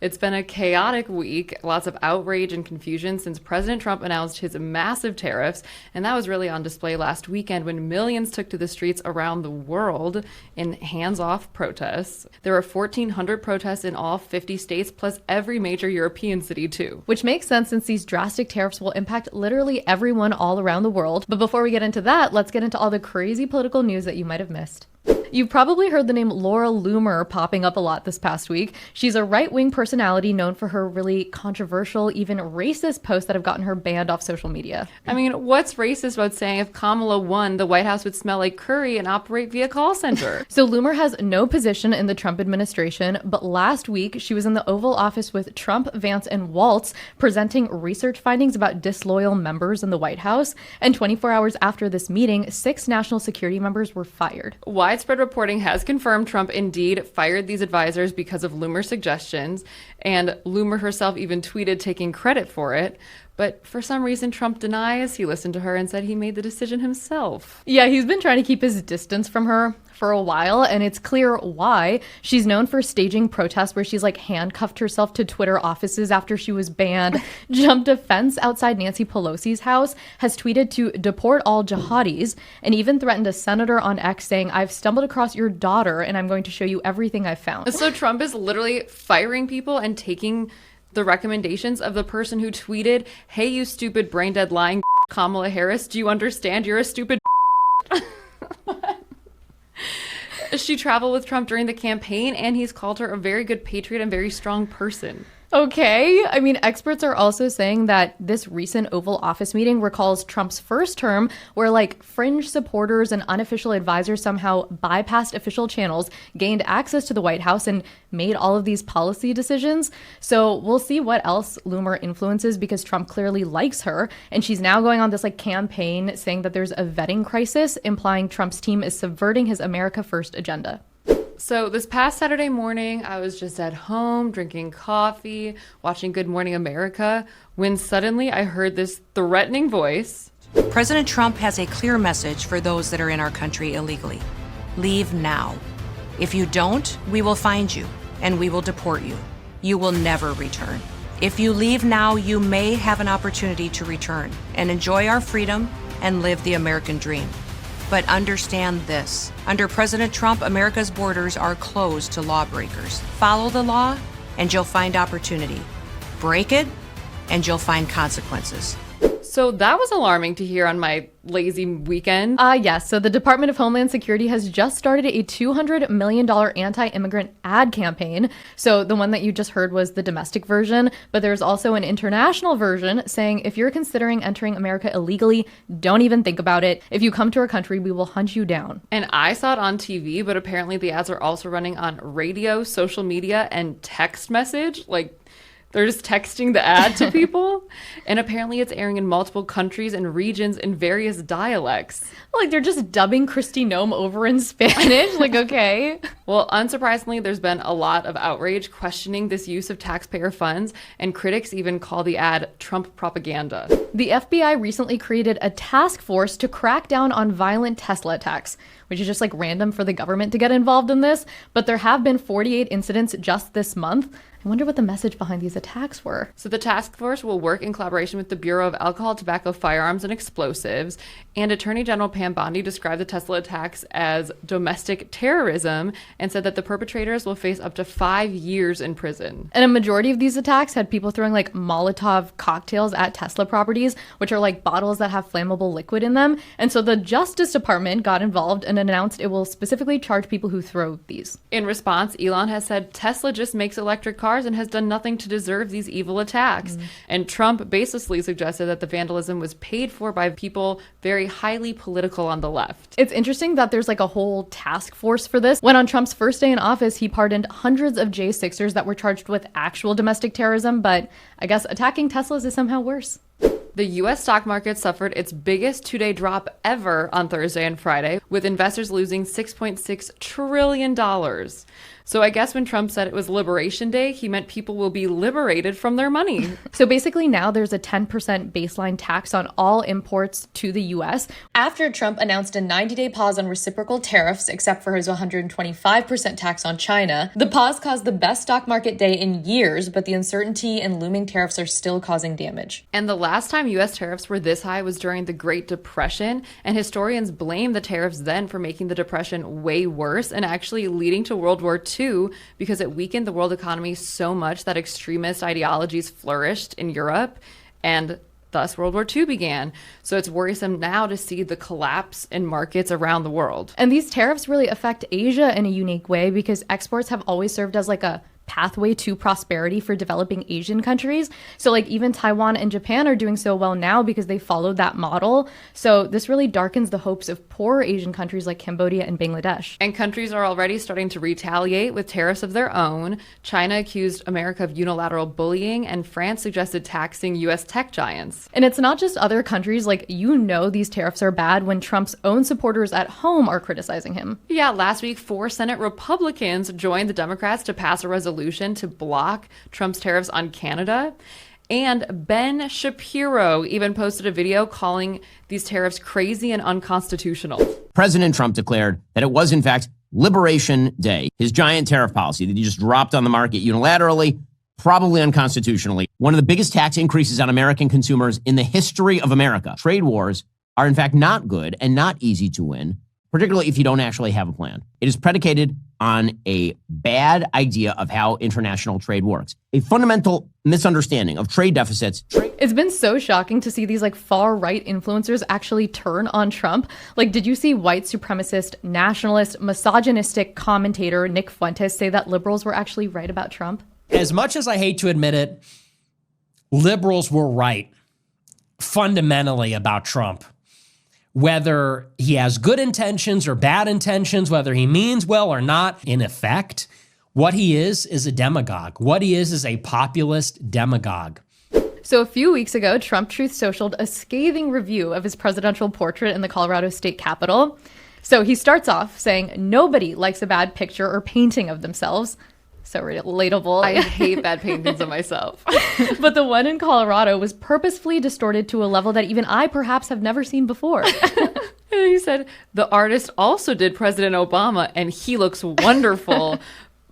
It's been a chaotic week, lots of outrage and confusion since President Trump announced his massive tariffs, and that was really on display last weekend when millions took to the streets around the world in hands-off protests. There were 1,400 protests in all 50 states, plus every major European city too. Which makes sense since these drastic tariffs will impact literally everyone all around the world. But before we get into that, let's get into all the crazy political news that you might have missed. You've probably heard the name Laura Loomer popping up a lot this past week. She's a right-wing personality known for her really controversial, even racist posts that have gotten her banned off social media. I mean, what's racist about saying if Kamala won, the White House would smell like curry and operate via call center? So Loomer has no position in the Trump administration, but last week she was in the Oval Office with Trump, Vance, and Waltz presenting research findings about disloyal members in the White House. And 24 hours after this meeting, 6 national security members were fired. Widespread reporting has confirmed Trump indeed fired these advisors because of Loomer's suggestions, and Loomer herself even tweeted taking credit for it. But for some reason, Trump denies he listened to her and said he made the decision himself. Yeah, he's been trying to keep his distance from her for a while, and it's clear why. She's known for staging protests where she's handcuffed herself to Twitter offices after she was banned, jumped a fence outside Nancy Pelosi's house, has tweeted to deport all jihadis, and even threatened a senator on X saying, "I've stumbled across your daughter and I'm going to show you everything I've found." So Trump is literally firing people and taking the recommendations of the person who tweeted, "Hey, you stupid brain dead lying Kamala Harris, do you understand you're a stupid?" She traveled with Trump during the campaign, and he's called her a very good patriot and very strong person. Okay. I mean, experts are also saying that this recent Oval Office meeting recalls Trump's first term, where fringe supporters and unofficial advisors somehow bypassed official channels, gained access to the White House, and made all of these policy decisions. So we'll see what else Loomer influences, because Trump clearly likes her. And she's now going on this campaign saying that there's a vetting crisis, implying Trump's team is subverting his America First agenda. So this past Saturday morning, I was just at home drinking coffee, watching Good Morning America, when suddenly I heard this threatening voice. President Trump has a clear message for those that are in our country illegally. Leave now. If you don't, we will find you and we will deport you. You will never return. If you leave now, you may have an opportunity to return and enjoy our freedom and live the American dream. But understand this. Under President Trump, America's borders are closed to lawbreakers. Follow the law, and you'll find opportunity. Break it, and you'll find consequences. So that was alarming to hear on my lazy weekend. Yes. So the Department of Homeland Security has just started a $200 million anti-immigrant ad campaign. So the one that you just heard was the domestic version, but there's also an international version saying if you're considering entering America illegally, don't even think about it. If you come to our country, we will hunt you down. And I saw it on TV, but apparently the ads are also running on radio, social media, and text message. They're just texting the ad to people. And apparently it's airing in multiple countries and regions in various dialects. They're just dubbing Kristi Noem over in Spanish. Okay. Well, unsurprisingly, there's been a lot of outrage questioning this use of taxpayer funds, and critics even call the ad Trump propaganda. The FBI recently created a task force to crack down on violent Tesla attacks, which is just random for the government to get involved in this. But there have been 48 incidents just this month. I wonder what the message behind these attacks were. So the task force will work in collaboration with the Bureau of Alcohol, Tobacco, Firearms, and Explosives. And Attorney General Pam Bondi described the Tesla attacks as domestic terrorism and said that the perpetrators will face up to 5 years in prison. And a majority of these attacks had people throwing Molotov cocktails at Tesla properties, which are bottles that have flammable liquid in them. And so the Justice Department got involved and announced it will specifically charge people who throw these. In response, Elon has said Tesla just makes electric cars and has done nothing to deserve these evil attacks. And Trump basically suggested that the vandalism was paid for by people very highly political on the left. It's interesting that there's a whole task force for this. When on Trump's first day in office, he pardoned hundreds of J6ers that were charged with actual domestic terrorism, but I guess attacking Teslas is somehow worse. The U.S. stock market suffered its biggest two-day drop ever on Thursday and Friday, with investors losing $6.6 trillion. So I guess when Trump said it was Liberation Day, he meant people will be liberated from their money. So basically now there's a 10% baseline tax on all imports to the US after Trump announced a 90-day pause on reciprocal tariffs, except for his 125% tax on China. The pause caused the best stock market day in years, but the uncertainty and looming tariffs are still causing damage. And the last time US tariffs were this high was during the Great Depression, and historians blame the tariffs then for making the Depression way worse and actually leading to World War II because it weakened the world economy so much that extremist ideologies flourished in Europe, and thus World War II began. So it's worrisome now to see the collapse in markets around the world. And these tariffs really affect Asia in a unique way because exports have always served as like a pathway to prosperity for developing Asian countries. So like even Taiwan and Japan are doing so well now because they followed that model. So this really darkens the hopes of poorer Asian countries like Cambodia and Bangladesh. And countries are already starting to retaliate with tariffs of their own. China accused America of unilateral bullying, and France suggested taxing US tech giants. And it's not just other countries, like these tariffs are bad when Trump's own supporters at home are criticizing him. Yeah, last week 4 Senate Republicans joined the Democrats to pass a resolution to block Trump's tariffs on Canada. And Ben Shapiro even posted a video calling these tariffs crazy and unconstitutional. President Trump declared that it was, in fact, Liberation Day. His giant tariff policy that he just dropped on the market unilaterally, probably unconstitutionally. One of the biggest tax increases on American consumers in the history of America. Trade wars are, in fact, not good and not easy to win, particularly if you don't actually have a plan. It is predicated on a bad idea of how international trade works, a fundamental misunderstanding of trade deficits. It's been so shocking to see these like far right influencers actually turn on Trump. Like, did you see white supremacist, nationalist, misogynistic commentator Nick Fuentes say that liberals were actually right about Trump? As much as I hate to admit it, liberals were right fundamentally about Trump. Whether he has good intentions or bad intentions, whether he means well or not, in effect, what he is a demagogue. What he is a populist demagogue. So a few weeks ago, Trump Truth Socialed a scathing review of his presidential portrait in the Colorado State Capitol. So he starts off saying nobody likes a bad picture or painting of themselves. So relatable. I hate bad paintings of myself. But the one in Colorado was purposefully distorted to a level that even I perhaps have never seen before. And he said, the artist also did President Obama, and he looks wonderful.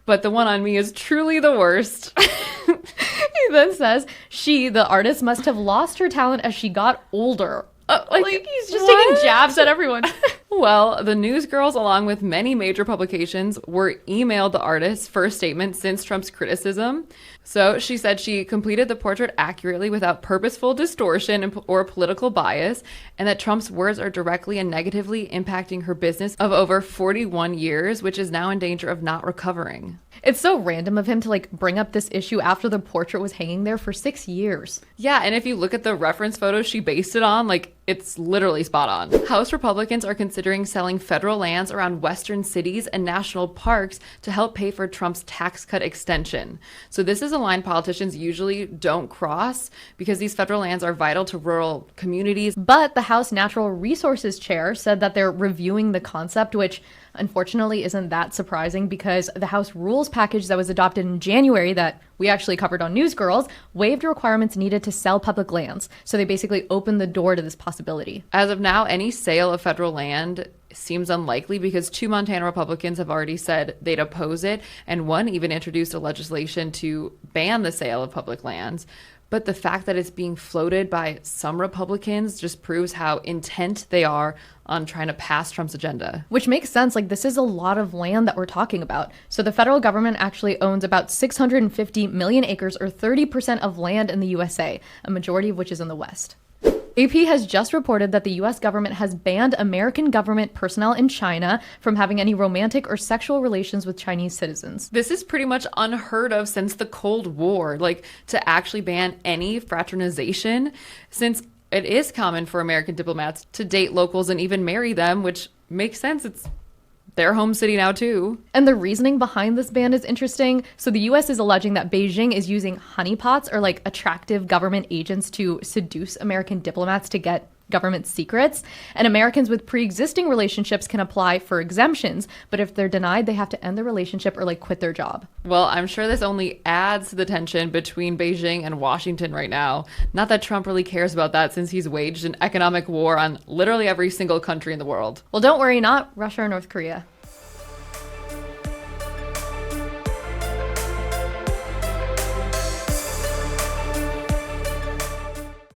But the one on me is truly the worst. He then says, she, the artist, must have lost her talent as she got older. Like he's just taking jabs at everyone. Well, the Newsgirls, along with many major publications, were emailed the artist's first statement since Trump's criticism. So she said she completed the portrait accurately without purposeful distortion or political bias, and that Trump's words are directly and negatively impacting her business of over 41 years, which is now in danger of not recovering. It's so random of him to like bring up this issue after the portrait was hanging there for 6 years. Yeah, and if you look at the reference photos she based it on, like, it's literally spot on. House Republicans are considering selling federal lands around western cities and national parks to help pay for Trump's tax cut extension. So this is a line politicians usually don't cross because these federal lands are vital to rural communities. But the House Natural Resources Chair said that they're reviewing the concept, which unfortunately isn't that surprising because the House rules package that was adopted in January that we actually covered on Newsgirls waived requirements needed to sell public lands. So they basically opened the door to this possibility. As of now, any sale of federal land seems unlikely because 2 Montana Republicans have already said they'd oppose it, and one even introduced a legislation to ban the sale of public lands. But the fact that it's being floated by some Republicans just proves how intent they are on trying to pass Trump's agenda. Which makes sense. Like, this is a lot of land that we're talking about. So the federal government actually owns about 650 million acres, or 30% of land in the USA, a majority of which is in the West. AP has just reported that the U.S. government has banned American government personnel in China from having any romantic or sexual relations with Chinese citizens. This is pretty much unheard of since the Cold War, like to actually ban any fraternization, since it is common for American diplomats to date locals and even marry them, which makes sense. It's their home city now, too. And the reasoning behind this ban is interesting. So the U.S. is alleging that Beijing is using honeypots, or like attractive government agents, to seduce American diplomats to get government secrets. And Americans with pre-existing relationships can apply for exemptions, but if they're denied, they have to end the relationship or quit their job. Well, I'm sure this only adds to the tension between Beijing and Washington right now. Not that Trump really cares about that, since he's waged an economic war on literally every single country in the world. Well, don't worry, not Russia or North Korea.